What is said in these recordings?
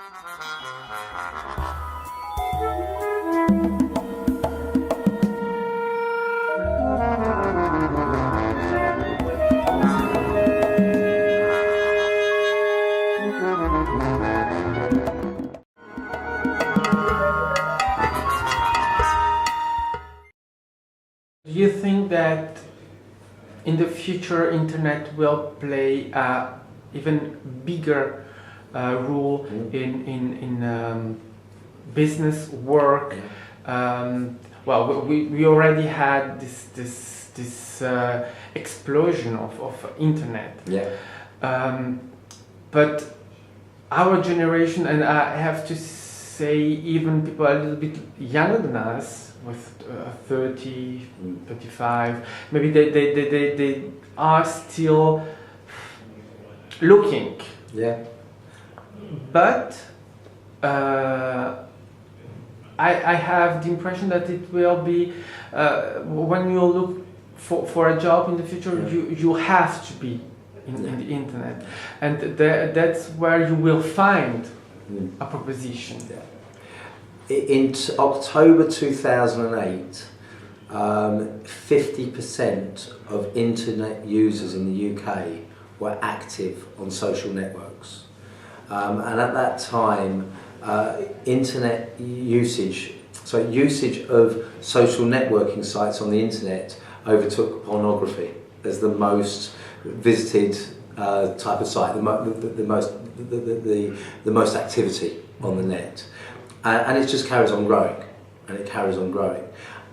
Do you think that in the future internet will play a even bigger role in business work? Well, we already had this explosion of internet. Yeah. But our generation, and I have to say even people a little bit younger than us, with 30, 35, maybe they are still looking. Yeah. But I have the impression that it will be, when you look for a job in the future, you have to be in the internet, and that's where you will find a proposition. Yeah. In October 2008, 50% of internet users in the UK were active on social networks, and at that time, internet usage of social networking sites on the internet overtook pornography as the most visited type of site, the most activity on the net. And it just carries on growing, and it carries on growing.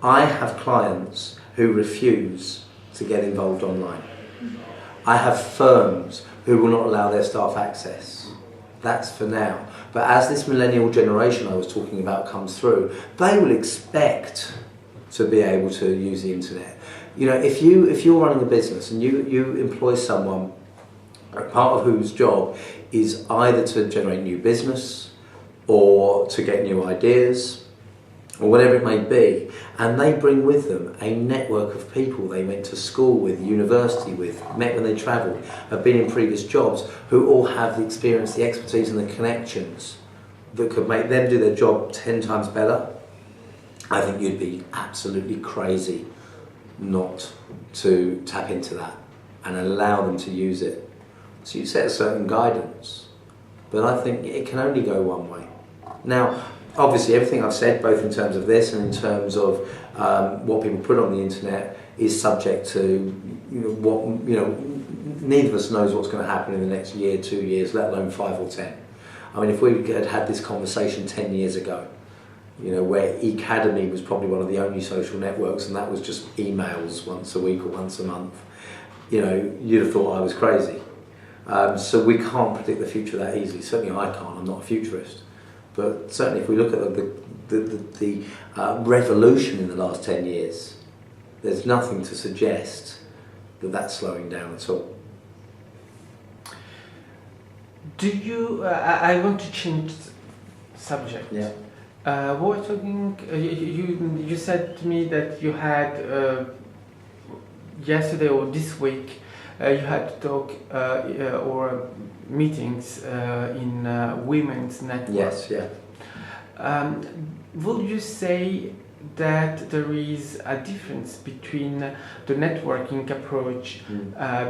I have clients who refuse to get involved online. I have firms who will not allow their staff access. That's for now. But as this millennial generation I was talking about comes through, they will expect to be able to use the internet. You know, if you're running a business and you employ someone, part of whose job is either to generate new business, or to get new ideas, or whatever it may be, and they bring with them a network of people they went to school with, university with, met when they travelled, have been in previous jobs, who all have the experience, the expertise and the connections that could make them do their job 10 times better. I think you'd be absolutely crazy not to tap into that and allow them to use it. So you set a certain guidance, but I think it can only go one way. Now, obviously, everything I've said, both in terms of this and in terms of what people put on the internet, is subject to neither of us knows what's going to happen in the next year, 2 years, let alone 5 or 10. I mean, if we had had this conversation 10 years ago, where Ecademy was probably one of the only social networks, and that was just emails once a week or once a month, you'd have thought I was crazy. So we can't predict the future that easily. Certainly I can't. I'm not a futurist. But certainly if we look at the revolution in the last 10 years, there's nothing to suggest that that's slowing down at all. Do you, I want to change subject. Yeah. We're talking, you said to me that you had, yesterday or this week, you had to talk or meetings in women's network. Yes, yeah. Would you say that there is a difference between the networking approach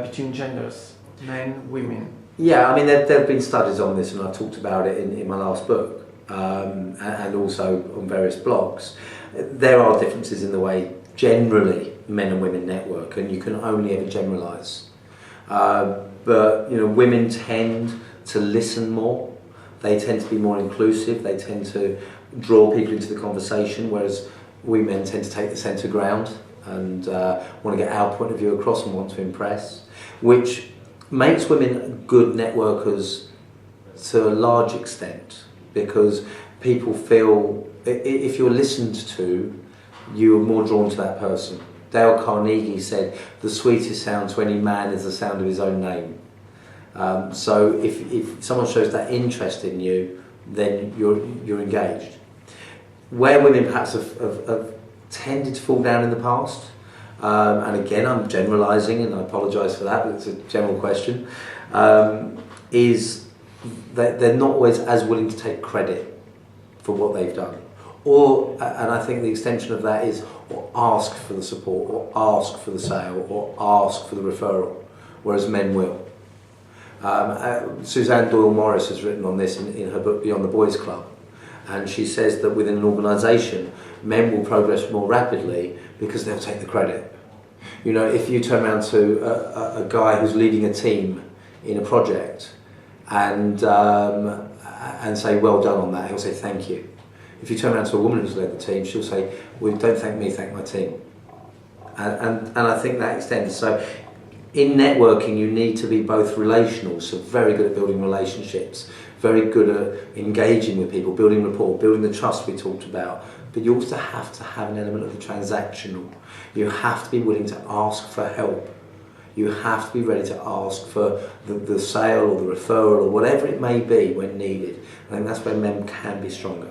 between genders, men, women? Yeah, I mean, there have been studies on this, and I talked about it in my last book, and also on various blogs. There are differences in the way generally men and women network, and you can only ever generalise. But women tend to listen more. They tend to be more inclusive. They tend to draw people into the conversation, whereas we men tend to take the centre ground and want to get our point of view across and want to impress, which makes women good networkers to a large extent, because people feel if you're listened to, you are more drawn to that person. Dale Carnegie said, "The sweetest sound to any man is the sound of his own name." So if someone shows that interest in you, then you're engaged. Where women perhaps have tended to fall down in the past, and again I'm generalising and I apologise for that, but it's a general question, is they're not always as willing to take credit for what they've done. Or, and I think the extension of that is, or ask for the support, or ask for the sale, or ask for the referral, whereas men will. Suzanne Doyle Morris has written on this in her book Beyond the Boys Club, and she says that within an organisation, men will progress more rapidly because they'll take the credit. You know, if you turn around to a guy who's leading a team in a project and say well done on that, he'll say thank you. If you turn around to a woman who's led the team, she'll say, well, don't thank me, thank my team. And I think that extends. So in networking, you need to be both relational, so very good at building relationships, very good at engaging with people, building rapport, building the trust we talked about. But you also have to have an element of the transactional. You have to be willing to ask for help. You have to be ready to ask for the sale or the referral or whatever it may be when needed. I think that's where men can be stronger.